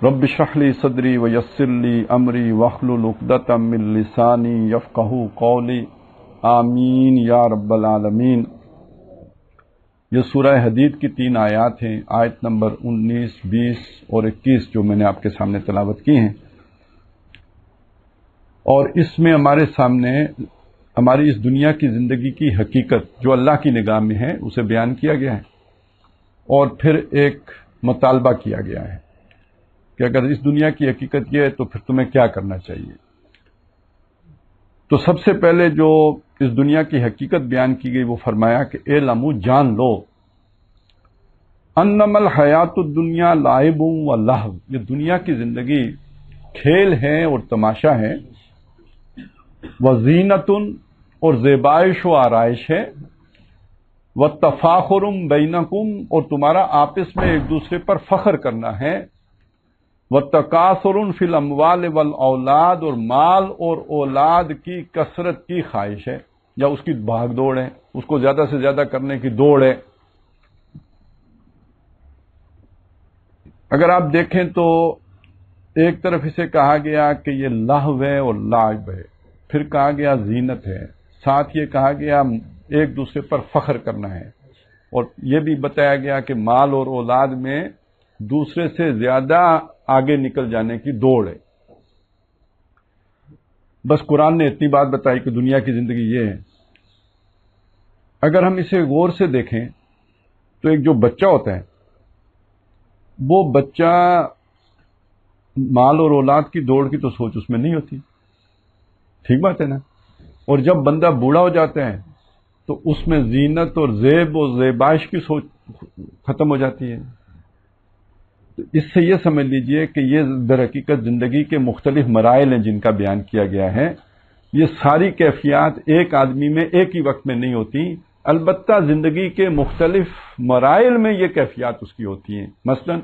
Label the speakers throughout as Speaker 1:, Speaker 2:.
Speaker 1: رب اشرح لی صدری ویسر لی امری واحلل عقدۃ من لسانی یفقہوا قولی آمین یا رب العالمین۔ یہ سورہ حدید کی 3 آیات ہیں، آیت نمبر 19، 20 اور 21 جو میں نے آپ کے سامنے تلاوت کی ہیں، اور اس میں ہمارے سامنے ہماری اس دنیا کی زندگی کی حقیقت جو اللہ کی نگاہ میں ہے اسے بیان کیا گیا ہے، اور پھر ایک مطالبہ کیا گیا ہے کہ اگر اس دنیا کی حقیقت یہ ہے تو پھر تمہیں کیا کرنا چاہیے۔ تو سب سے پہلے جو اس دنیا کی حقیقت بیان کی گئی وہ فرمایا کہ اعلموا، جان لو، انما الحیات الدنیا لعب و لہو، یہ دنیا کی زندگی کھیل ہے اور تماشا ہے، وزینۃ اور زیبائش و آرائش ہے، وتفاخر بینکم اور تمہارا آپس میں ایک دوسرے پر فخر کرنا ہے، وتکاثر فی الاموال والاولاد اور مال اور اولاد کی کثرت کی خواہش ہے یا اس کی بھاگ دوڑ ہے، اس کو زیادہ سے زیادہ کرنے کی دوڑ ہے۔ اگر آپ دیکھیں تو ایک طرف اسے کہا گیا کہ یہ لہو ہے اور لعب ہے، پھر کہا گیا زینت ہے، ساتھ یہ کہا گیا ایک دوسرے پر فخر کرنا ہے، اور یہ بھی بتایا گیا کہ مال اور اولاد میں دوسرے سے زیادہ آگے نکل جانے کی دوڑ ہے۔ بس قرآن نے اتنی بات بتائی کہ دنیا کی زندگی یہ ہے۔ اگر ہم اسے غور سے دیکھیں تو ایک جو بچہ ہوتا ہے وہ بچہ مال اور اولاد کی دوڑ کی تو سوچ اس میں نہیں ہوتی، ٹھیک بات ہے نا؟ اور جب بندہ بوڑھا ہو جاتا ہے تو اس میں زینت اور زیب و زیبائش کی سوچ ختم ہو جاتی ہے۔ تو اس سے یہ سمجھ لیجئے کہ یہ در حقیقت زندگی کے مختلف مراحل ہیں جن کا بیان کیا گیا ہے۔ یہ ساری کیفیات ایک آدمی میں ایک ہی وقت میں نہیں ہوتی، البتہ زندگی کے مختلف مراحل میں یہ کیفیات اس کی ہوتی ہیں۔ مثلا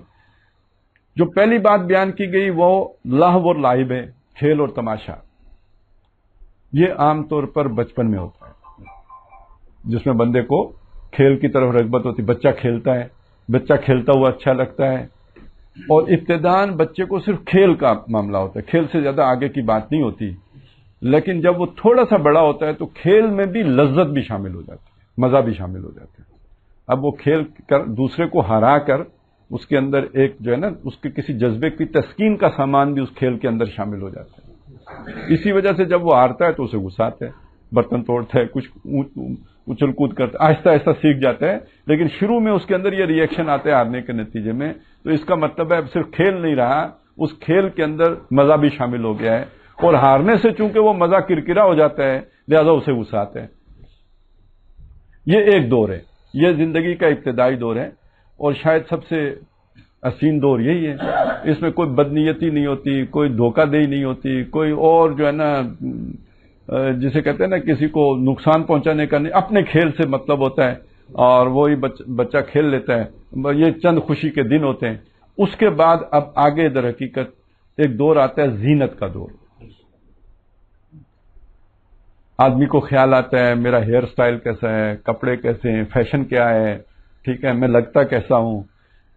Speaker 1: جو پہلی بات بیان کی گئی وہ لہو اور لعب ہے، کھیل اور تماشا۔ یہ عام طور پر بچپن میں ہوتا ہے جس میں بندے کو کھیل کی طرف رغبت ہوتی، بچہ کھیلتا ہے، بچہ کھیلتا ہوا اچھا لگتا ہے، اور ابتداءً بچے کو صرف کھیل کا معاملہ ہوتا ہے، کھیل سے زیادہ آگے کی بات نہیں ہوتی۔ لیکن جب وہ تھوڑا سا بڑا ہوتا ہے تو کھیل میں بھی لذت بھی شامل ہو جاتی ہے، مزہ بھی شامل ہو جاتا ہے۔ اب وہ کھیل کر دوسرے کو ہرا کر اس کے اندر ایک جو ہے نا اس کے کسی جذبے کی تسکین کا سامان بھی اس کھیل کے اندر شامل ہو جاتا ہے۔ اسی وجہ سے جب وہ ہارتا ہے تو اسے غصہ آتا ہے، برتن توڑتا ہے، کچھ اچھل کود کرتا ہے، آہستہ آہستہ سیکھ جاتا ہے، لیکن شروع میں اس کے اندر یہ ری ایکشن آتے ہیں ہارنے کے نتیجے میں۔ تو اس کا مطلب ہے اب صرف کھیل نہیں رہا، اس کھیل کے اندر مزہ بھی شامل ہو گیا ہے، اور ہارنے سے چونکہ وہ مزہ کرکرا ہو جاتا ہے لہذا اسے غصہ آتا ہے۔ یہ ایک دور ہے، یہ زندگی کا ابتدائی دور ہے، اور شاید سب سے حسین دور یہی ہے۔ اس میں کوئی بدنیتی نہیں ہوتی، کوئی دھوکہ دہی نہیں ہوتی، کوئی اور جو ہے نا جسے کہتے ہیں نا کسی کو نقصان پہنچانے کا نہیں، اپنے کھیل سے مطلب ہوتا ہے اور وہی بچہ کھیل لیتا ہے، یہ چند خوشی کے دن ہوتے ہیں۔ اس کے بعد اب آگے در حقیقت ایک دور آتا ہے زینت کا دور۔ آدمی کو خیال آتا ہے میرا ہیئر سٹائل کیسا ہے، کپڑے کیسے ہیں، فیشن کیا ہے، ٹھیک ہے، میں لگتا کیسا ہوں،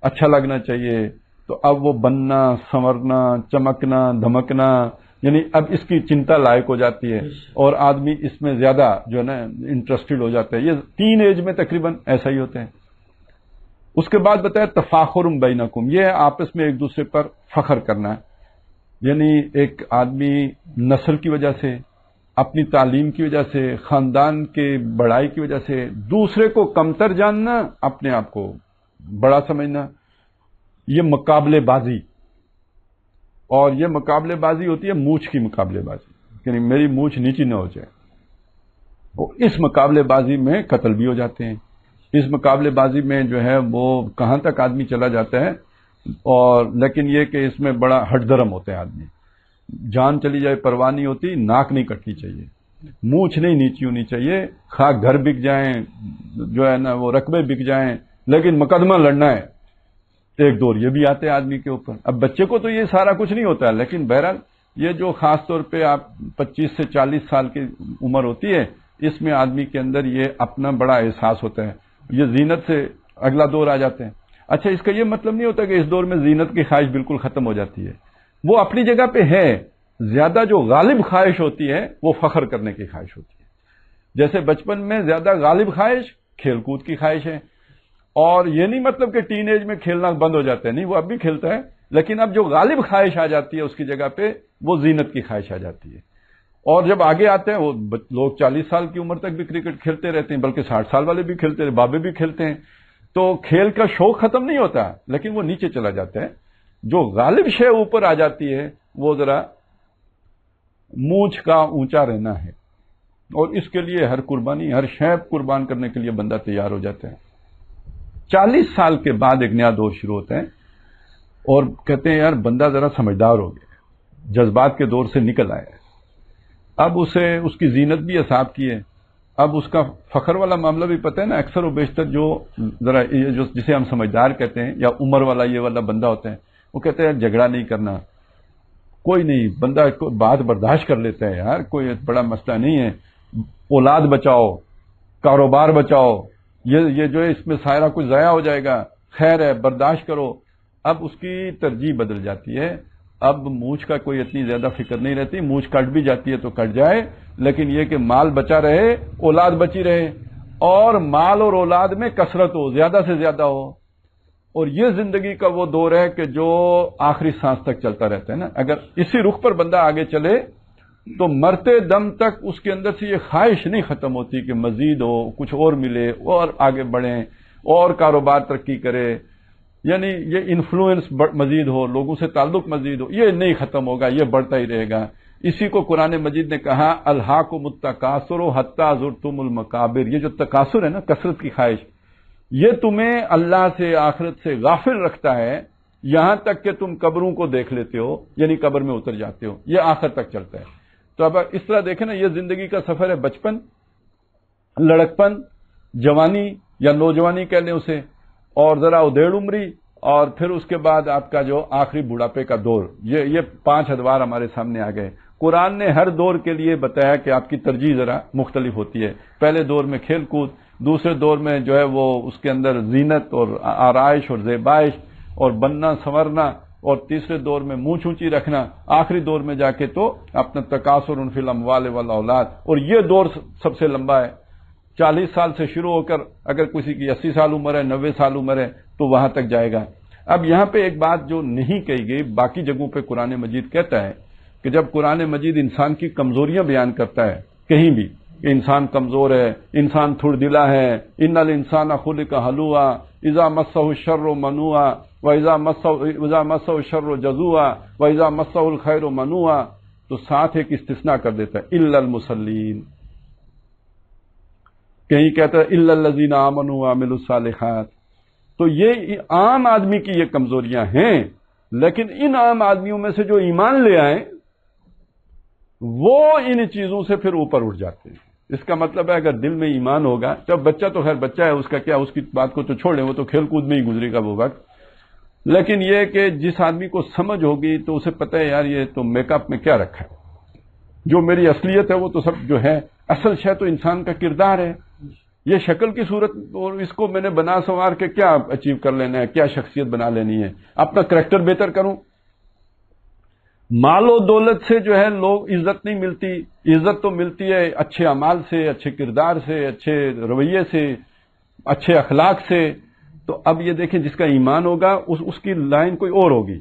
Speaker 1: اچھا لگنا چاہیے۔ تو اب وہ بننا، سنورنا، چمکنا، دھمکنا، یعنی اب اس کی چنتا لائق ہو جاتی ہے، اور آدمی اس میں زیادہ جو ہے نا انٹرسٹڈ ہو جاتا ہے۔ یہ 3 ایج میں تقریباً ایسا ہی ہوتا ہے۔ اس کے بعد بتایا تفاخر بینکم، یہ آپس میں ایک دوسرے پر فخر کرنا ہے، یعنی ایک آدمی نسل کی وجہ سے، اپنی تعلیم کی وجہ سے، خاندان کے بڑائی کی وجہ سے دوسرے کو کمتر جاننا، اپنے آپ کو بڑا سمجھنا، یہ مقابلے بازی، اور یہ مقابلے بازی ہوتی ہے مونچھ کی مقابلے بازی، یعنی میری مونچھ نیچی نہ ہو جائے۔ وہ اس مقابلے بازی میں قتل بھی ہو جاتے ہیں، اس مقابلے بازی میں جو ہے وہ کہاں تک آدمی چلا جاتا ہے، اور لیکن یہ کہ اس میں بڑا ہٹ درم ہوتا ہے آدمی، جان چلی جائے پرواہ نہیں ہوتی، ناک نہیں کٹنی چاہیے، مونچھ نہیں نیچی ہونی چاہیے، خواہ گھر بک جائیں، جو ہے نا وہ رقبے بک جائیں، لیکن مقدمہ لڑنا ہے۔ ایک دور یہ بھی آتے ہیں آدمی کے اوپر۔ اب بچے کو تو یہ سارا کچھ نہیں ہوتا ہے، لیکن بہرحال یہ جو خاص طور پہ آپ 25 سے 40 سال کی عمر ہوتی ہے، اس میں آدمی کے اندر یہ اپنا بڑا احساس ہوتا ہے۔ یہ زینت سے اگلا دور آ جاتے ہیں۔ اچھا اس کا یہ مطلب نہیں ہوتا کہ اس دور میں زینت کی خواہش بالکل ختم ہو جاتی ہے، وہ اپنی جگہ پہ ہے، زیادہ جو غالب خواہش ہوتی ہے وہ فخر کرنے کی خواہش ہوتی ہے. جیسے بچپن میں زیادہ غالب خواہش کھیل کود کی خواہش ہے، اور یہ نہیں مطلب کہ ٹین ایج میں کھیلنا بند ہو جاتا ہے، نہیں، وہ اب بھی کھیلتا ہے، لیکن اب جو غالب خواہش آ جاتی ہے اس کی جگہ پہ وہ زینت کی خواہش آ جاتی ہے. اور جب آگے آتے ہیں وہ لوگ 40 سال کی عمر تک بھی کرکٹ کھیلتے رہتے ہیں، بلکہ 60 سال والے بھی کھیلتے ہیں، بابے بھی کھیلتے ہیں. تو کھیل کا شوق ختم نہیں ہوتا، لیکن وہ نیچے چلا جاتا ہے. جو غالب شے اوپر آ جاتی ہے وہ ذرا مونچھ کا اونچا رہنا ہے، اور اس کے لیے ہر قربانی، ہر شیب قربان کرنے کے لیے بندہ تیار ہو جاتا ہے. 40 سال کے بعد ایک نیا دور شروع ہوتا ہے، اور کہتے ہیں یار بندہ ذرا سمجھدار ہو گیا، جذبات کے دور سے نکل آیا ہے. اب اسے اس کی زینت بھی حساب کی ہے، اب اس کا فخر والا معاملہ بھی پتہ ہے نا. اکثر و بیشتر جو ذرا جسے ہم سمجھدار کہتے ہیں یا عمر والا یہ والا بندہ ہوتا ہے، وہ کہتے ہیں جھگڑا نہیں کرنا، کوئی نہیں، بندہ بات برداشت کر لیتا ہے یار، کوئی بڑا مسئلہ نہیں ہے، اولاد بچاؤ، کاروبار بچاؤ، یہ جو ہے اس میں سارا کچھ ضائع ہو جائے گا، خیر ہے برداشت کرو. اب اس کی ترجیح بدل جاتی ہے، اب مونچھ کا کوئی اتنی زیادہ فکر نہیں رہتی، مونچھ کٹ بھی جاتی ہے تو کٹ جائے، لیکن یہ کہ مال بچا رہے، اولاد بچی رہے، اور مال اور اولاد میں کثرت ہو، زیادہ سے زیادہ ہو. اور یہ زندگی کا وہ دور ہے کہ جو آخری سانس تک چلتا رہتا ہے نا. اگر اسی رخ پر بندہ آگے چلے تو مرتے دم تک اس کے اندر سے یہ خواہش نہیں ختم ہوتی کہ مزید ہو، کچھ اور ملے، اور آگے بڑھیں، اور کاروبار ترقی کرے، یعنی یہ انفلوئنس مزید ہو، لوگوں سے تعلق مزید ہو، یہ نہیں ختم ہوگا، یہ بڑھتا ہی رہے گا. اسی کو قرآن مجید نے کہا الہاکم التکاثر حتی زرتم المقابر. یہ جو تکاثر ہے نا، کثرت کی خواہش، یہ تمہیں اللہ سے، آخرت سے غافل رکھتا ہے، یہاں تک کہ تم قبروں کو دیکھ لیتے ہو، یعنی قبر میں اتر جاتے ہو. یہ آخر تک چلتا ہے. تو اب اس طرح دیکھیں نا، یہ زندگی کا سفر ہے، بچپن، لڑکپن، جوانی یا نوجوانی کہہ لیں اسے، اور ذرا ادھیڑ عمری، اور پھر اس کے بعد آپ کا جو آخری بڑھاپے کا دور. یہ 5 ادوار ہمارے سامنے آ گئے. قرآن نے ہر دور کے لیے بتایا کہ آپ کی ترجیح ذرا مختلف ہوتی ہے. پہلے دور میں کھیل کود، دوسرے دور میں جو ہے وہ اس کے اندر زینت اور آرائش اور زیبائش اور بننا سنورنا، اور تیسرے دور میں منہ اونچی رکھنا، آخری دور میں جا کے تو اپنا تکاثر فی الاموال والاولاد. اور یہ دور سب سے لمبا ہے، 40 سال سے شروع ہو کر اگر کسی کی 80 سال عمر ہے، 90 سال عمر ہے، تو وہاں تک جائے گا. اب یہاں پہ ایک بات جو نہیں کہی گئی، باقی جگہوں پہ قرآن مجید کہتا ہے کہ جب قرآن مجید انسان کی کمزوریاں بیان کرتا ہے کہیں بھی کہ انسان کمزور ہے، انسان تھوڑ دلا ہے، ان الانسان خلق ہلوعا اذا مسہ الشر منوعا واذا مسہ الشر جزوعا واذا مسہ الخیر منوعا، تو ساتھ ایک استثناء کر دیتا ہے الا المصلین. کہیں کہتا ہے الا الذین آمنوا وعملوا الصالحات. تو یہ عام آدمی کی یہ کمزوریاں ہیں، لیکن ان عام آدمیوں میں سے جو ایمان لے آئیں وہ ان چیزوں سے پھر اوپر اٹھ جاتے ہیں. اس کا مطلب ہے اگر دل میں ایمان ہوگا، جب بچہ تو خیر بچہ ہے، اس کا کیا، اس کی بات کو تو چھوڑ لیں، وہ تو کھیل کود میں ہی گزرے گا وہ وقت، لیکن یہ کہ جس آدمی کو سمجھ ہوگی تو اسے پتہ ہے یار یہ تو میک اپ میں کیا رکھا ہے، جو میری اصلیت ہے وہ تو سب جو ہے، اصل شے تو انسان کا کردار ہے. یہ شکل کی صورت، اور اس کو میں نے بنا سنوار کے کیا اچیو کر لینا ہے، کیا شخصیت بنا لینی ہے، اپنا کریکٹر بہتر کروں. مال و دولت سے جو ہے لوگ عزت نہیں ملتی، عزت تو ملتی ہے اچھے اعمال سے، اچھے کردار سے، اچھے رویے سے، اچھے اخلاق سے. تو اب یہ دیکھیں جس کا ایمان ہوگا اس کی لائن کوئی اور ہوگی،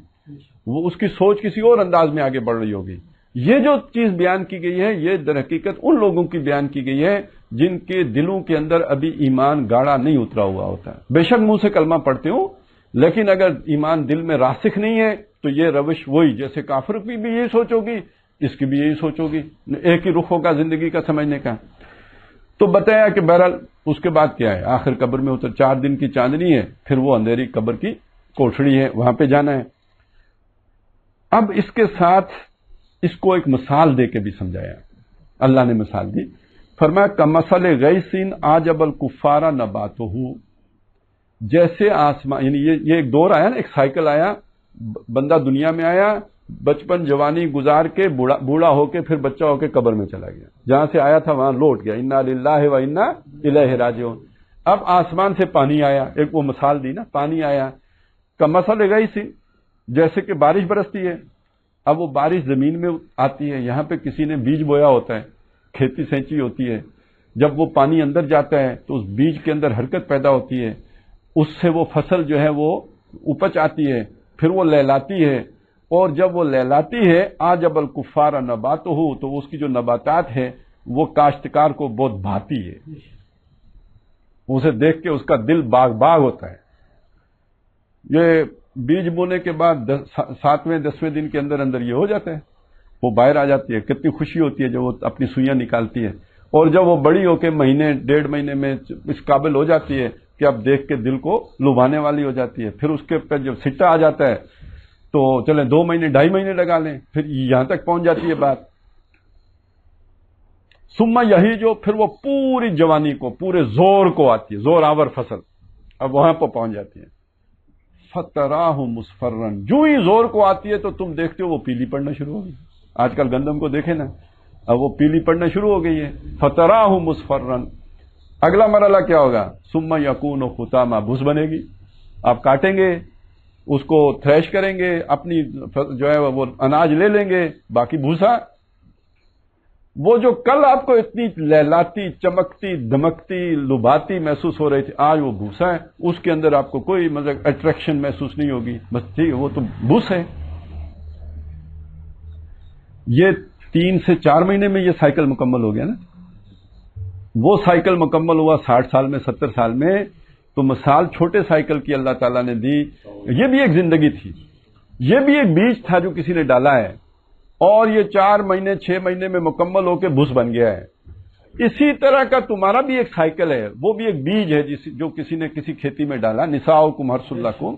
Speaker 1: وہ اس کی سوچ کسی اور انداز میں آگے بڑھ رہی ہوگی. یہ جو چیز بیان کی گئی ہے یہ در حقیقت ان لوگوں کی بیان کی گئی ہے جن کے دلوں کے اندر ابھی ایمان گاڑا نہیں اترا ہوا ہوتا ہے. بے شک منہ سے کلمہ پڑھتے ہوں، لیکن اگر ایمان دل میں راسخ نہیں ہے تو یہ روش وہی، جیسے کافر کی بھی یہی سوچ ہوگی، اس کی بھی یہی سوچ ہوگی، ایک ہی رخ ہوگا زندگی کا سمجھنے کا. تو بتایا کہ بہرحال اس کے بعد کیا ہے، آخر قبر میں اتر 4 دن کی چاندنی ہے، پھر وہ اندھیری قبر کی کوٹھڑی ہے، وہاں پہ جانا ہے. اب اس کے ساتھ اس کو ایک مثال دے کے بھی سمجھایا. اللہ نے مثال دی، فرمایا کمثل غیث اعجب الکفار نباتہ، جیسے آسمان، یعنی یہ ایک دور آیا نا، ایک سائیکل آیا، بندہ دنیا میں آیا، بچپن جوانی گزار کے بوڑھا ہو کے پھر بچہ ہو کے قبر میں چلا گیا، جہاں سے آیا تھا وہاں لوٹ گیا. انا للہ و انا الیہ راجعون. اب آسمان سے پانی آیا، ایک وہ مثال دی نا، پانی آیا کا مسئلہ گئی سی، جیسے کہ بارش برستی ہے. اب وہ بارش زمین میں آتی ہے، یہاں پہ کسی نے بیج بویا ہوتا ہے، کھیتی سینچی ہوتی ہے، جب وہ پانی اندر جاتا ہے تو اس بیج کے اندر حرکت پیدا ہوتی ہے، اس سے وہ فصل جو ہے وہ اپج آتی ہے، پھر وہ لہلاتی ہے، اور جب وہ لہلاتی ہے آجب الکفار نباتہ، تو اس کی جو نباتات ہے وہ کاشتکار کو بہت بھاتی ہے، اسے دیکھ کے اس کا دل باغ باغ ہوتا ہے. یہ بیج بونے کے بعد 7ویں 10ویں دن کے اندر اندر یہ ہو جاتا ہے، وہ باہر آ جاتی ہے. کتنی خوشی ہوتی ہے جب وہ اپنی سوئیاں نکالتی ہے، اور جب وہ بڑی ہو کے مہینے 1.5 مہینے میں اس قابل ہو جاتی ہے کہ اب دیکھ کے دل کو لبھانے والی ہو جاتی ہے. پھر اس کے اوپر جب سٹا آ جاتا ہے تو چلیں 2 مہینے 2.5 مہینے لگا لیں، پھر یہاں تک پہنچ جاتی ہے بات. ثم یہی جو پھر وہ پوری جوانی کو، پورے زور کو آتی ہے، زور آور فصل اب وہاں پہ پہنچ جاتی ہے. فتراہ مصفرن، جو ہی زور کو آتی ہے تو تم دیکھتے ہو وہ پیلی پڑنا شروع ہو گئی. آج کل گندم کو دیکھیں نا، اب وہ پیلی پڑنا شروع ہو گئی ہے. فتراہ مصفرن، اگلا مرحلہ کیا ہوگا؟ ثم یکون حطاما، بھوس بنے گی. آپ کاٹیں گے اس کو، تھریش کریں گے، اپنی جو ہے وہ اناج لے لیں گے، باقی بھوسا. وہ جو کل آپ کو اتنی لہلاتی، چمکتی، دمکتی، لبھاتی محسوس ہو رہی تھی، آج وہ بھوسا ہے، اس کے اندر آپ کو کوئی مطلب اٹریکشن محسوس نہیں ہوگی، بس ٹھیک ہے وہ تو بھوس ہے. یہ 3 سے 4 مہینے میں یہ سائیکل مکمل ہو گیا نا. وہ سائیکل مکمل ہوا 60 سال میں، 70 سال میں. تو مثال چھوٹے سائیکل کی اللہ تعالیٰ نے دی. یہ بھی ایک زندگی تھی، یہ بھی ایک بیج تھا جو کسی نے ڈالا ہے، اور یہ 4 مہینے 6 مہینے میں مکمل ہو کے بھوس بن گیا ہے. اسی طرح کا تمہارا بھی ایک سائیکل ہے، وہ بھی ایک بیج ہے جو کسی نے کسی کھیتی میں ڈالا. نساؤکم حرث لکم،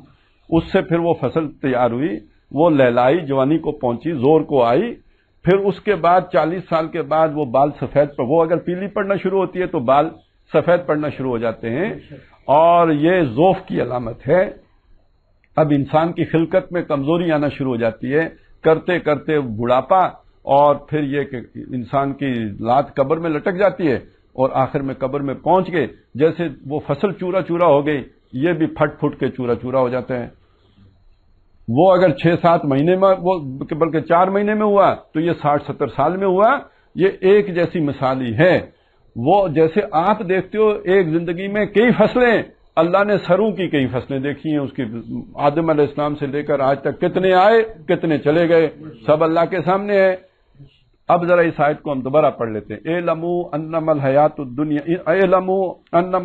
Speaker 1: اس سے پھر وہ فصل تیار ہوئی، وہ لہلائی، جوانی کو پہنچی، زور کو آئی. پھر اس کے بعد 40 سال کے بعد وہ بال سفید پر، وہ اگر پیلی پڑنا شروع ہوتی ہے تو بال سفید پڑنا شروع ہو جاتے ہیں، اور یہ ذوف کی علامت ہے. اب انسان کی خلقت میں کمزوری آنا شروع ہو جاتی ہے، کرتے کرتے بڑھاپا، اور پھر یہ کہ انسان کی لات قبر میں لٹک جاتی ہے، اور آخر میں قبر میں پہنچ گئے جیسے وہ فصل چورا چورا ہو گئی، یہ بھی پھٹ پھٹ کے چورا چورا ہو جاتے ہیں. وہ اگر 6-7 مہینے میں، وہ بلکہ 4 مہینے میں ہوا تو یہ 60-70 سال میں ہوا. یہ ایک جیسی مثال ہی ہے. وہ جیسے آپ دیکھتے ہو ایک زندگی میں کئی فصلیں، اللہ نے سروں کی کئی فصلیں دیکھی ہیں. اس کی آدم علیہ السلام سے لے کر آج تک کتنے آئے کتنے چلے گئے، سب اللہ کے سامنے ہے. اب ذرا اس آیت کو ہم دوبارہ پڑھ لیتے ہیں. اعلموا انما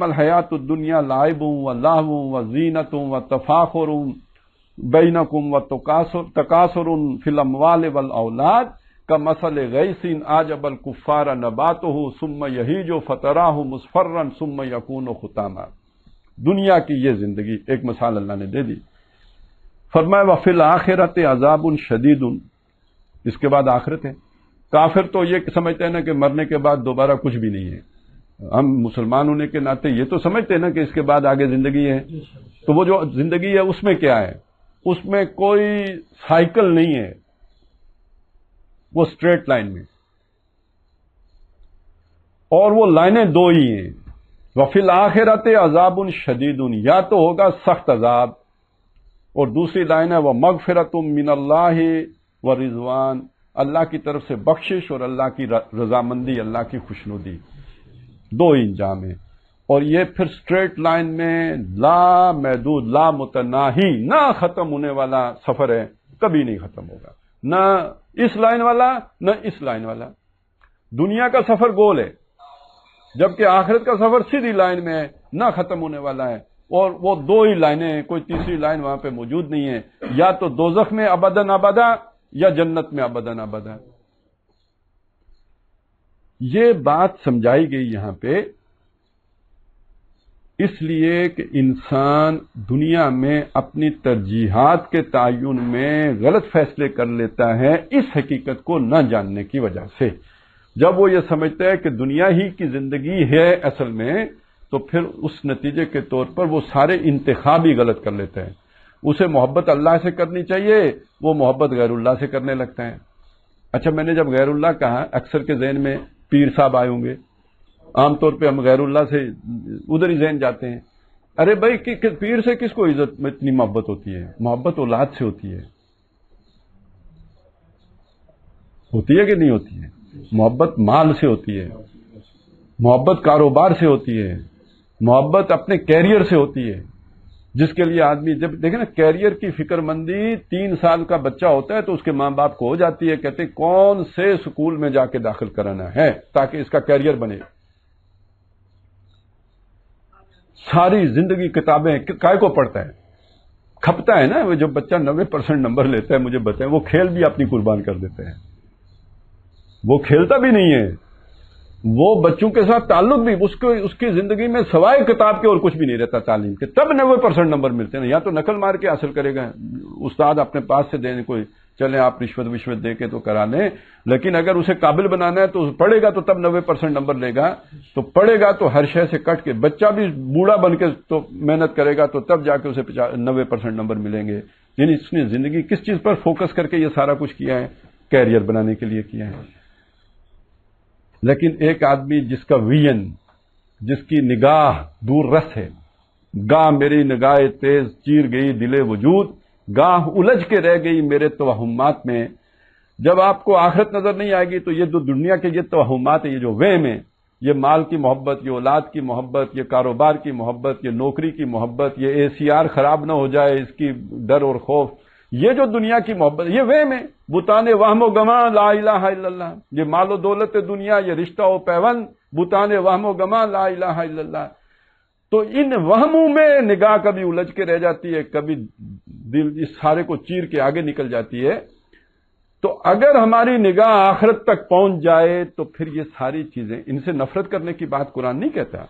Speaker 1: الحیات الدنیا لعب و لہو و زینت و تفاخر بینکم و تکاثر فی الاموال والاولاد کمثل غیث اعجب الکفار نباتہ ثم یہیج فتراہ مصفرا ثم یکون حطاما. دنیا کی یہ زندگی ایک مثال اللہ نے دے دی. فرمایا وفی الآخرۃ عذاب شدید، اس کے بعد آخرت ہے. کافر تو یہ سمجھتے ہیں نا کہ مرنے کے بعد دوبارہ کچھ بھی نہیں ہے. ہم مسلمان ہونے کے ناطے یہ تو سمجھتے ہیں نا کہ اس کے بعد آگے زندگی ہے. تو وہ جو زندگی ہے اس میں کیا ہے؟ اس میں کوئی سائیکل نہیں ہے، وہ اسٹریٹ لائن میں، اور وہ لائنیں 2 ہی ہیں. وفی الآخرۃ عذاب شدید، یا تو ہوگا سخت عذاب، اور دوسری لائن ہے وہ مغفرۃ من اللہ و رضوان، اللہ کی طرف سے بخشش اور اللہ کی رضامندی، اللہ کی خوشنودی. 2 ہی انجام ہیں. اور یہ پھر اسٹریٹ لائن میں لا محدود، لا متناہی، نہ ختم ہونے والا سفر ہے، کبھی نہیں ختم ہوگا. نہ اس لائن والا نہ اس لائن والا. دنیا کا سفر گول ہے، جبکہ آخرت کا سفر سیدھی لائن میں ہے، نہ ختم ہونے والا ہے. اور وہ 2 ہی لائنیں ہیں، کوئی تیسری لائن وہاں پہ موجود نہیں ہے. یا تو دوزخ میں ابداً ابدا، یا جنت میں ابداً ابدا. یہ بات سمجھائی گئی یہاں پہ اس لیے کہ انسان دنیا میں اپنی ترجیحات کے تعین میں غلط فیصلے کر لیتا ہے اس حقیقت کو نہ جاننے کی وجہ سے. جب وہ یہ سمجھتا ہے کہ دنیا ہی کی زندگی ہے اصل میں، تو پھر اس نتیجے کے طور پر وہ سارے انتخاب ہی غلط کر لیتے ہیں. اسے محبت اللہ سے کرنی چاہیے، وہ محبت غیر اللہ سے کرنے لگتا ہے. اچھا، میں نے جب غیر اللہ کہا، اکثر کے ذہن میں پیر صاحب آئے ہوں گے، عام طور پہ ہم غیر اللہ سے ادھر ہی ذہن جاتے ہیں. ارے بھائی پیر سے کس کو عزت میں اتنی محبت ہوتی ہے؟ محبت اولاد سے ہوتی ہے کہ نہیں ہوتی ہے؟ محبت مال سے ہوتی ہے، محبت کاروبار سے ہوتی ہے، محبت اپنے کیریئر سے ہوتی ہے. جس کے لیے آدمی جب دیکھیں نا کیریئر کی فکر مندی 3 سال کا بچہ ہوتا ہے تو اس کے ماں باپ کو ہو جاتی ہے، کہتے ہیں کون سے سکول میں جا کے داخل کرانا ہے تاکہ اس کا کیریئر بنے. ساری زندگی کتابیں کائے کو پڑھتا ہے؟ کھپتا ہے نا. وہ جو بچہ 90% نمبر لیتا ہے مجھے بتائیں، وہ کھیل بھی اپنی قربان کر دیتے ہیں. وہ کھیلتا بھی نہیں ہے، وہ بچوں کے ساتھ تعلق بھی اس کی زندگی میں سوائے کتاب کے اور کچھ بھی نہیں رہتا تعلیم کے. تب 90% نمبر ملتے ہیں. یا تو نقل مار کے حاصل کرے گا، استاد اپنے پاس سے دینے کوئی چلیں آپ رشوت دے کے تو کرا لیں، لیکن اگر اسے قابل بنانا ہے تو پڑھے گا تو تب 90% نمبر لے گا. تو پڑھے گا تو ہر شے سے کٹ کے، بچہ بھی بوڑھا بن کے تو محنت کرے گا تو تب جا کے اسے 90% نمبر ملیں گے. یعنی اس نے زندگی کس چیز پر فوکس کر کے یہ سارا کچھ کیا ہے؟ کیریئر بنانے کے لیے کیا ہے. لیکن ایک آدمی جس کا ویژن، جس کی نگاہ دور رس ہے، گاہ میری نگاہ تیز چیر گئی دل وجود، گاہ الجھ کے رہ گئی میرے توہمات میں. جب آپ کو آخرت نظر نہیں آئے گی تو یہ دنیا کے یہ توہمات ہیں، یہ جو وہم ہیں، یہ مال کی محبت، یہ اولاد کی محبت، یہ کاروبار کی محبت، یہ نوکری کی محبت، یہ ACR خراب نہ ہو جائے اس کی ڈر اور خوف، یہ جو دنیا کی محبت، یہ وہم ہے. بتان وہم و گماں لا الہ الا اللہ. یہ مال و دولت دنیا، یہ رشتہ و پیوند، بتان وہم و گماں لا الہ الا اللہ. تو ان وہموں میں نگاہ کبھی الجھ کے رہ جاتی ہے، کبھی دل اس سارے کو چیر کے آگے نکل جاتی ہے. تو اگر ہماری نگاہ آخرت تک پہنچ جائے تو پھر یہ ساری چیزیں، ان سے نفرت کرنے کی بات قرآن نہیں کہتا،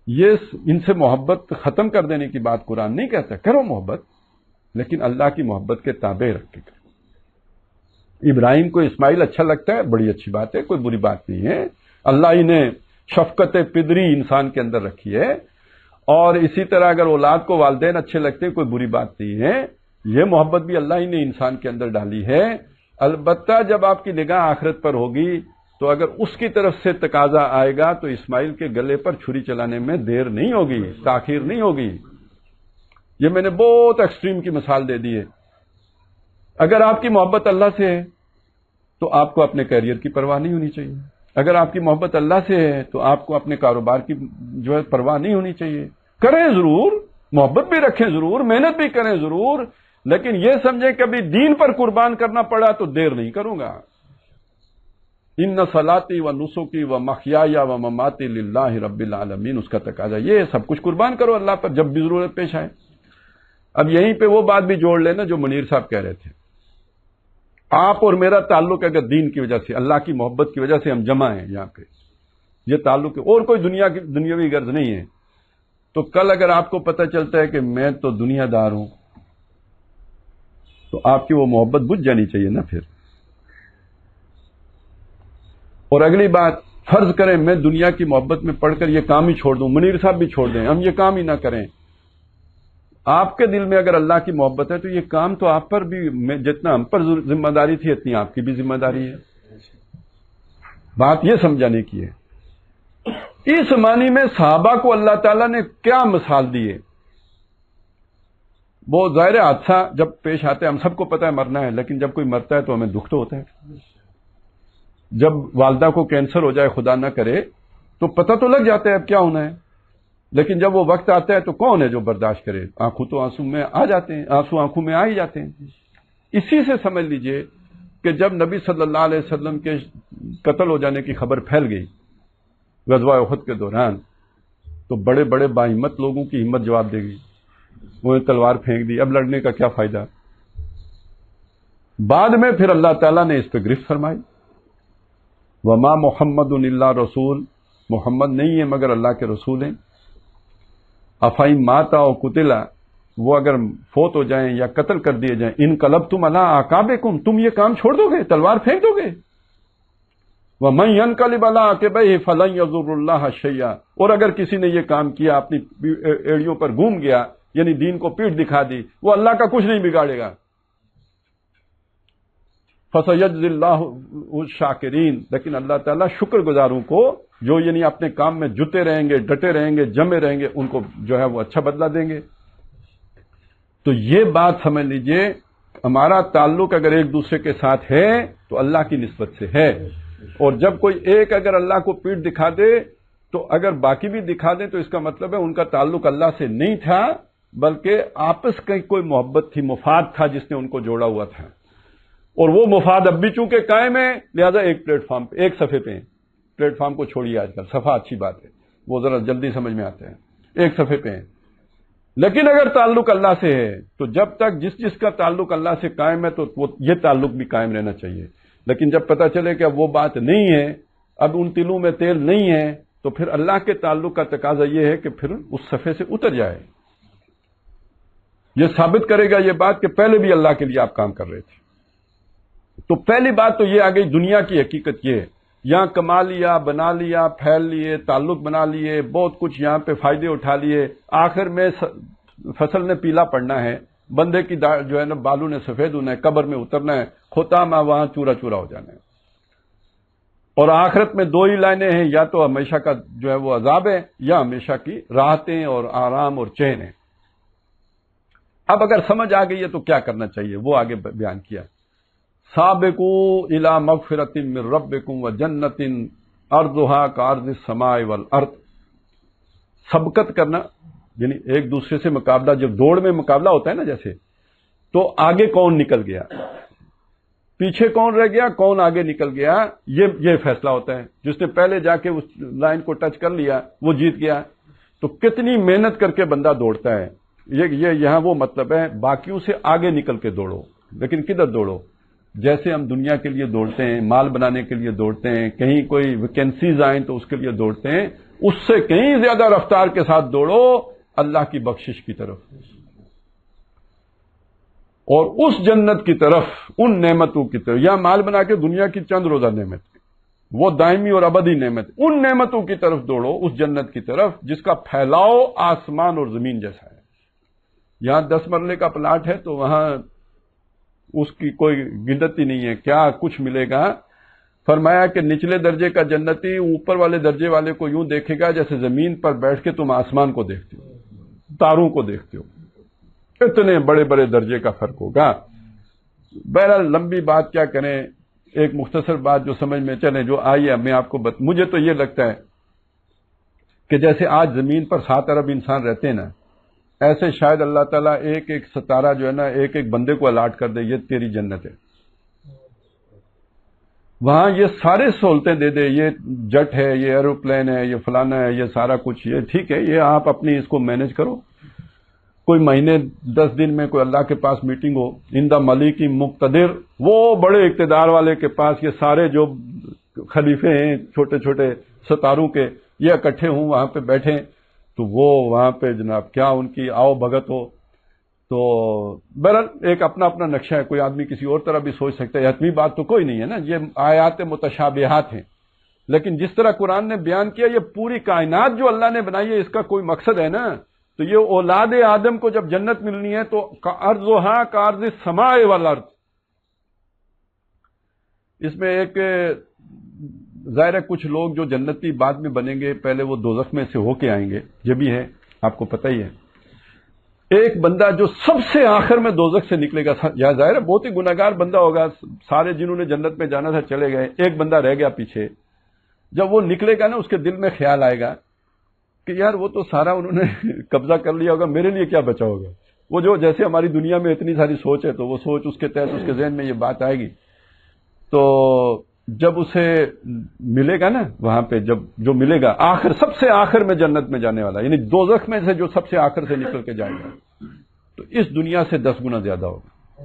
Speaker 1: یہ ان سے محبت ختم کر دینے کی بات قرآن نہیں کہتا. کرو محبت، لیکن اللہ کی محبت کے تابع رکھ کے کرو. ابراہیم کو اسماعیل اچھا لگتا ہے، بڑی اچھی بات ہے، کوئی بری بات نہیں ہے. اللہ ہی نے شفقت پدری انسان کے اندر رکھی ہے. اور اسی طرح اگر اولاد کو والدین اچھے لگتے ہیں، کوئی بری بات نہیں ہے. یہ محبت بھی اللہ ہی نے انسان کے اندر ڈالی ہے. البتہ جب آپ کی نگاہ آخرت پر ہوگی تو اگر اس کی طرف سے تقاضا آئے گا تو اسماعیل کے گلے پر چھری چلانے میں دیر نہیں ہوگی، تاخیر نہیں ہوگی. یہ میں نے بہت ایکسٹریم کی مثال دے دی ہے. اگر آپ کی محبت اللہ سے ہے تو آپ کو اپنے کیریئر کی پرواہ نہیں ہونی چاہیے. اگر آپ کی محبت اللہ سے ہے تو آپ کو اپنے کاروبار کی جو ہے پرواہ نہیں ہونی چاہیے. کریں ضرور، محبت بھی رکھیں ضرور، محنت بھی کریں ضرور، لیکن یہ سمجھیں کبھی دین پر قربان کرنا پڑا تو دیر نہیں کروں گا. ان صلاتی و نسکی و محیای و مماتی للہ رب العالمین، اس کا تقاضا یہ ہے سب کچھ قربان کرو اللہ پر جب بھی ضرورت پیش آئے. اب یہیں پہ وہ بات بھی جوڑ لینا جو منیر صاحب کہہ رہے تھے. آپ اور میرا تعلق اگر دین کی وجہ سے، اللہ کی محبت کی وجہ سے ہم جمع ہیں یہاں پہ، یہ تعلق ہے اور کوئی دنیاوی غرض نہیں ہے، تو کل اگر آپ کو پتہ چلتا ہے کہ میں تو دنیا دار ہوں تو آپ کی وہ محبت بجھ جانی چاہیے نا پھر. اور اگلی بات، فرض کریں میں دنیا کی محبت میں پڑھ کر یہ کام ہی چھوڑ دوں، منیر صاحب بھی چھوڑ دیں، ہم یہ کام ہی نہ کریں. آپ کے دل میں اگر اللہ کی محبت ہے تو یہ کام تو آپ پر بھی، جتنا ہم پر ذمہ داری تھی اتنی آپ کی بھی ذمہ داری ہے. بات یہ سمجھانے کی ہے. اس معنی میں صحابہ کو اللہ تعالیٰ نے کیا مثال دی ہے. وہ ظاہر حادثہ جب پیش آتا ہے، ہم سب کو پتہ ہے مرنا ہے، لیکن جب کوئی مرتا ہے تو ہمیں دکھ تو ہوتا ہے. جب والدہ کو کینسر ہو جائے خدا نہ کرے تو پتہ تو لگ جاتا ہے اب کیا ہونا ہے، لیکن جب وہ وقت آتا ہے تو کون ہے جو برداشت کرے. آنکھوں تو آنسو میں آ جاتے ہیں، آنسو آنکھوں میں آ ہی جاتے ہیں. اسی سے سمجھ لیجئے کہ جب نبی صلی اللہ علیہ وسلم کے قتل ہو جانے کی خبر پھیل گئی غزوہ احد کے دوران، تو بڑے بڑے باہمت لوگوں کی ہمت جواب دے گی، انہیں تلوار پھینک دی، اب لڑنے کا کیا فائدہ. بعد میں پھر اللہ تعالیٰ نے اس پہ گرفت فرمائی. وما محمد الا رسول، محمد نہیں ہے مگر اللہ کے رسول ہیں. افائم ماتا و قتلا، وہ اگر فوت ہو جائیں یا قتل کر دیے جائیں، انقلبتم علی اعقابکم، تم یہ کام چھوڑ دو گے، تلوار پھینک دو گے. ومن ينقلب علی عقبیہ فلن یضر اللہ شیئا، اور اگر کسی نے یہ کام کیا، اپنی ایڑیوں پر گھوم گیا، یعنی دین کو پیٹھ دکھا دی، وہ اللہ کا کچھ نہیں بگاڑے گا. فسيجزي اللہ الشاکرین، لیکن اللہ تعالیٰ شکر گزاروں کو جو یعنی اپنے کام میں جتے رہیں گے، ڈٹے رہیں گے، جمے رہیں گے، ان کو جو ہے وہ اچھا بدلہ دیں گے۔ تو یہ بات سمجھ لیجئے، ہمارا تعلق اگر ایک دوسرے کے ساتھ ہے تو اللہ کی نسبت سے ہے، اور جب کوئی ایک اگر اللہ کو پیٹھ دکھا دے تو اگر باقی بھی دکھا دیں تو اس کا مطلب ہے ان کا تعلق اللہ سے نہیں تھا، بلکہ آپس کی کوئی محبت تھی، مفاد تھا جس نے ان کو جوڑا ہوا تھا، اور وہ مفاد اب بھی چونکہ قائم ہے، لہذا ایک پلیٹ فارم پہ، ایک صفحے پہ ہیں۔ پلیٹ فارم کو چھوڑیے، آج کل صفحہ اچھی بات ہے، وہ ذرا جلدی سمجھ میں آتے ہیں، ایک صفحے پہ ہیں۔ لیکن اگر تعلق اللہ سے ہے تو جب تک جس کا تعلق اللہ سے قائم ہے تو یہ تعلق بھی قائم رہنا چاہیے، لیکن جب پتہ چلے کہ اب وہ بات نہیں ہے، اب ان تلوں میں تیل نہیں ہے، تو پھر اللہ کے تعلق کا تقاضا یہ ہے کہ پھر اس صفحے سے اتر جائے۔ یہ ثابت کرے گا یہ بات کہ پہلے بھی اللہ کے لیے آپ کام کر رہے تھے۔ تو پہلی بات تو یہ آ گئی، دنیا کی حقیقت یہ ہے، یہاں کما لیا، بنا لیا، پھیل لیے، تعلق بنا لیے، بہت کچھ یہاں پہ فائدے اٹھا لیے، آخر میں فصل نے پیلا پڑنا ہے، بندے کی جو ہے نا بالوں نے سفید ہونا ہے، قبر میں اترنا ہے، ختامہ وہاں چورا چورا ہو جانا ہے، اور آخرت میں دو ہی لائنیں ہیں، یا تو ہمیشہ کا جو ہے وہ عذاب ہے، یا ہمیشہ کی راحتیں اور آرام اور چین ہے۔ اب اگر سمجھ آ گئی ہے تو کیا کرنا چاہیے، وہ آگے بیان کیا، سابقوا الی مغفرۃ من ربکم وجنۃ عرضها کعرض السماء والارض۔ سبقت کرنا یعنی ایک دوسرے سے مقابلہ، جب دوڑ میں مقابلہ ہوتا ہے نا جیسے، تو آگے کون نکل گیا، پیچھے کون رہ گیا، کون آگے نکل گیا، یہ فیصلہ ہوتا ہے۔ جس نے پہلے جا کے اس لائن کو ٹچ کر لیا وہ جیت گیا۔ تو کتنی محنت کر کے بندہ دوڑتا ہے، یہ یہاں وہ مطلب ہے، باقیوں سے آگے نکل کے دوڑو، لیکن کدھر دوڑو؟ جیسے ہم دنیا کے لیے دوڑتے ہیں، مال بنانے کے لیے دوڑتے ہیں، کہیں کوئی ویکینسیز آئیں تو اس کے لیے دوڑتے ہیں، اس سے کہیں زیادہ رفتار کے ساتھ دوڑو اللہ کی بخشش کی طرف، اور اس جنت کی طرف، ان نعمتوں کی طرف۔ یا مال بنا کے دنیا کی چند روزہ نعمت، وہ دائمی اور ابدی نعمت، ان نعمتوں کی طرف دوڑو، اس جنت کی طرف جس کا پھیلاؤ آسمان اور زمین جیسا ہے۔ یہاں 10 مرلے کا پلاٹ ہے تو وہاں اس کی کوئی گنت ہی نہیں ہے، کیا کچھ ملے گا۔ فرمایا کہ نچلے درجے کا جنتی اوپر والے درجے والے کو یوں دیکھے گا جیسے زمین پر بیٹھ کے تم آسمان کو دیکھتے ہو، تاروں کو دیکھتے ہو، اتنے بڑے بڑے درجے کا فرق ہوگا۔ بہرحال لمبی بات کیا کریں، ایک مختصر بات جو سمجھ میں چلے، جو آئی ہے میں آپ کو مجھے تو یہ لگتا ہے کہ جیسے آج زمین پر 7 ارب انسان رہتے ہیں نا، ایسے شاید اللہ تعالیٰ ایک ایک ستارہ جو ہے نا ایک ایک بندے کو الاٹ کر دے، یہ تیری جنت ہے، وہاں یہ سارے سہولتیں دے دے، یہ جٹ ہے، یہ ایروپلین ہے، یہ فلانا ہے، یہ سارا کچھ، یہ ٹھیک ہے، یہ آپ اپنی اس کو مینج کرو۔ کوئی مہینے 10 دن میں کوئی اللہ کے پاس میٹنگ ہو، اندہ ملک مقتدر، وہ بڑے اقتدار والے کے پاس یہ سارے جو خلیفے ہیں چھوٹے چھوٹے ستاروں کے، یہ اکٹھے ہوں وہاں پہ بیٹھیں، تو وہ وہاں پہ جناب کیا ان کی آؤ بھگت ہو۔ تو بہرحال ایک اپنا اپنا نقشہ ہے، کوئی آدمی کسی اور طرح بھی سوچ سکتا ہے، حتمی بات تو کوئی نہیں ہے نا، یہ آیات متشابہات ہیں، لیکن جس طرح قرآن نے بیان کیا یہ پوری کائنات جو اللہ نے بنائی ہے اس کا کوئی مقصد ہے نا۔ تو یہ اولاد آدم کو جب جنت ملنی ہے تو عرضھا کعرض السماء والارض، اس میں ایک ظاہر ہے کچھ لوگ جو جنتی بعد میں بنیں گے، پہلے وہ دوزخ میں سے ہو کے آئیں گے، یہ بھی ہے آپ کو پتہ ہی ہے۔ ایک بندہ جو سب سے آخر میں دوزخ سے نکلے گا، یا ظاہر ہے بہت ہی گناہگار بندہ ہوگا، سارے جنہوں نے جنت میں جانا تھا چلے گئے، ایک بندہ رہ گیا پیچھے، جب وہ نکلے گا نا اس کے دل میں خیال آئے گا کہ یار وہ تو سارا انہوں نے قبضہ کر لیا ہوگا، میرے لیے کیا بچا ہوگا۔ وہ جو جیسے ہماری دنیا میں اتنی ساری سوچ ہے تو وہ سوچ اس کے تحت اس کے ذہن میں یہ بات آئے گی، تو جب اسے ملے گا نا وہاں پہ، جب جو ملے گا آخر سب سے آخر میں جنت میں جانے والا، یعنی دوزخ میں سے جو سب سے آخر سے نکل کے جائے گا، تو اس دنیا سے 10 گنا زیادہ ہوگا،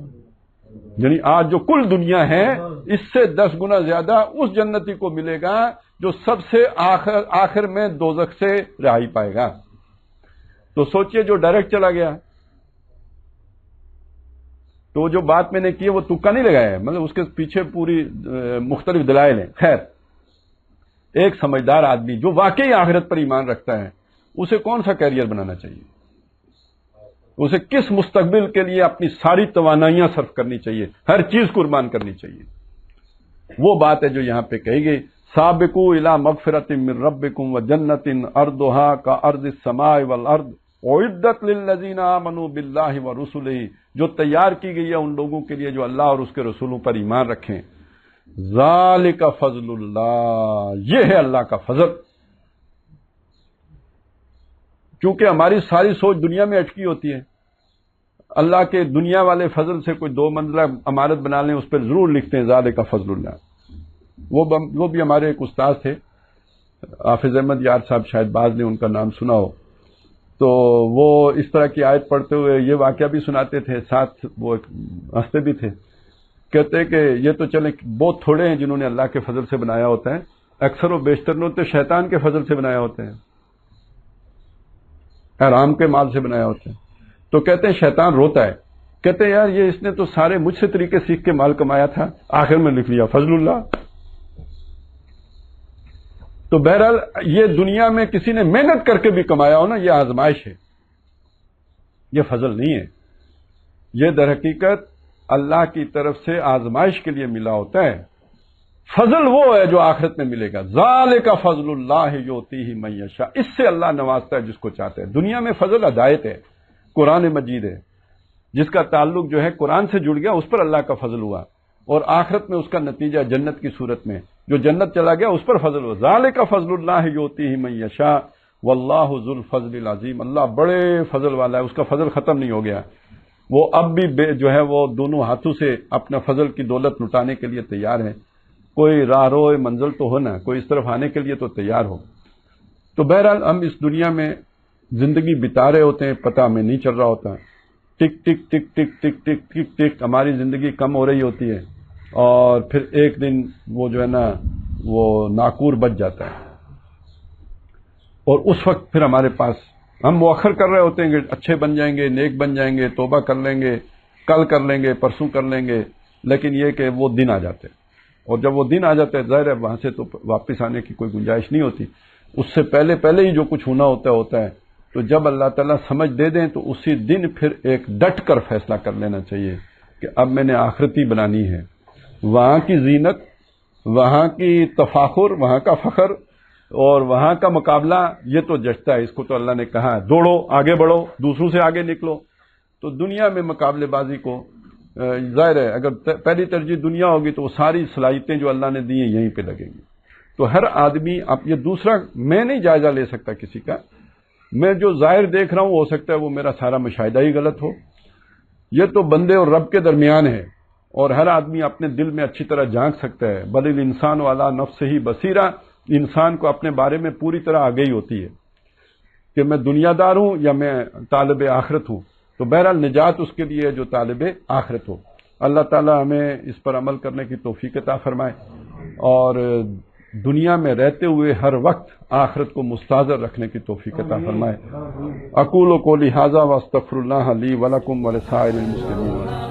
Speaker 1: یعنی آج جو کل دنیا ہے اس سے 10 گنا زیادہ اس جنتی کو ملے گا جو سب سے آخر میں دوزخ سے رہائی پائے گا۔ تو سوچئے جو ڈائریکٹ چلا گیا، تو جو بات میں نے کی ہے وہ تکا نہیں لگایا ہے، مطلب اس کے پیچھے پوری مختلف دلائل ہیں۔ خیر، ایک سمجھدار آدمی جو واقعی آخرت پر ایمان رکھتا ہے اسے کون سا کیریئر بنانا چاہیے، اسے کس مستقبل کے لیے اپنی ساری توانائیاں صرف کرنی چاہیے، ہر چیز قربان کرنی چاہیے، وہ بات ہے جو یہاں پہ کہی گئی۔ سابقوا الی مغفرۃ من ربکم وجنۃ ارضها کارض السماء والارض اعدت للذین آمنوا باللہ ورسلہ، جو تیار کی گئی ہے ان لوگوں کے لیے جو اللہ اور اس کے رسولوں پر ایمان رکھیں. ذالک فضل اللہ، یہ ہے اللہ کا فضل. کیونکہ ہماری ساری سوچ دنیا میں اٹکی ہوتی ہے. اللہ کے دنیا والے فضل سے کوئی 2 منزلہ عمارت بنا لیں، اس پر ضرور لکھتے ہیں ذالک فضل اللہ. وہ بھی ہمارے ایک استاد تھے حافظ احمد یار صاحب، شاید بعض نے ان کا نام سنا ہو. تو وہ اس طرح کی آیت پڑھتے ہوئے یہ واقعہ بھی سناتے تھے، ساتھ وہ ہنستے بھی تھے. کہتے کہ یہ تو چلیں بہت تھوڑے ہیں جنہوں نے اللہ کے فضل سے بنایا ہوتا ہے، اکثر و بیشتر نے تو شیطان کے فضل سے بنایا ہوتے ہیں، حرام کے مال سے بنایا ہوتا ہے. تو کہتے ہیں شیطان روتا ہے، کہتے ہیں یار یہ اس نے تو سارے مجھ سے طریقے سیکھ کے مال کمایا تھا، آخر میں لکھ لیا فضل اللہ. تو بہرحال یہ دنیا میں کسی نے محنت کر کے بھی کمایا ہو نا، یہ آزمائش ہے، یہ فضل نہیں ہے. یہ در حقیقت اللہ کی طرف سے آزمائش کے لیے ملا ہوتا ہے. فضل وہ ہے جو آخرت میں ملے گا. ذالک فضل اللہ یؤتیہ من یشاء، اس سے اللہ نوازتا ہے جس کو چاہتا ہے. دنیا میں فضل ہدایت ہے، قرآن مجید ہے، جس کا تعلق جو ہے قرآن سے جڑ گیا اس پر اللہ کا فضل ہوا، اور آخرت میں اس کا نتیجہ جنت کی صورت میں جو جنت چلا گیا اس پر فضل ہوا. ذالک فضل اللہ یؤتیہ من یشاء واللہ ذو الفضل العظیم. اللہ بڑے فضل والا ہے، اس کا فضل ختم نہیں ہو گیا. وہ اب بھی جو ہے وہ دونوں ہاتھوں سے اپنا فضل کی دولت لٹانے کے لیے تیار ہے. کوئی راہ رو منزل تو ہو نا، کوئی اس طرف آنے کے لیے تو تیار ہو. تو بہرحال ہم اس دنیا میں زندگی بتا رہے ہوتے ہیں، پتہ ہمیں نہیں چل رہا ہوتا. ٹک ٹک ٹک ٹک ٹک ٹک ٹک ٹک ہماری زندگی کم ہو رہی ہوتی ہے، اور پھر ایک دن وہ جو ہے نا وہ ناکور بچ جاتا ہے، اور اس وقت پھر ہمارے پاس ہم مؤخر کر رہے ہوتے ہیں کہ اچھے بن جائیں گے، نیک بن جائیں گے، توبہ کر لیں گے، کل کر لیں گے، پرسوں کر لیں گے. لیکن یہ کہ وہ دن آ جاتے ہیں، اور جب وہ دن آ جاتے ہیں ظاہر ہے وہاں سے تو واپس آنے کی کوئی گنجائش نہیں ہوتی. اس سے پہلے ہی جو کچھ ہوتا ہے. تو جب اللہ تعالیٰ سمجھ دے دیں تو اسی دن پھر ایک ڈٹ کر فیصلہ کر لینا چاہیے کہ اب میں نے آخرتی بنانی ہے. وہاں کی زینت، وہاں کی تفاخر، وہاں کا فخر اور وہاں کا مقابلہ یہ تو جچتا ہے. اس کو تو اللہ نے کہا ہے دوڑو، آگے بڑھو، دوسروں سے آگے نکلو. تو دنیا میں مقابلے بازی کو ظاہر ہے اگر پہلی ترجیح دنیا ہوگی تو وہ ساری صلاحیتیں جو اللہ نے دی ہیں یہیں پہ لگیں گی. تو ہر آدمی اب یہ دوسرا میں نہیں جائزہ لے سکتا کسی کا. میں جو ظاہر دیکھ رہا ہوں ہو سکتا ہے وہ میرا سارا مشاہدہ ہی غلط ہو. یہ تو بندے اور رب کے درمیان ہے، اور ہر آدمی اپنے دل میں اچھی طرح جھانک سکتا ہے. بل الانسان علی نفسہ بصیرہ، انسان کو اپنے بارے میں پوری طرح آگہی ہوتی ہے کہ میں دنیا دار ہوں یا میں طالب آخرت ہوں. تو بہرحال نجات اس کے لیے جو طالب آخرت ہو. اللہ تعالی ہمیں اس پر عمل کرنے کی توفیق عطا فرمائے، اور دنیا میں رہتے ہوئے ہر وقت آخرت کو مستحضر رکھنے کی توفیق عطا فرمائے. اقول قولی ھذا واستغفر اللہ لی ولکم ولسائر المسلمین.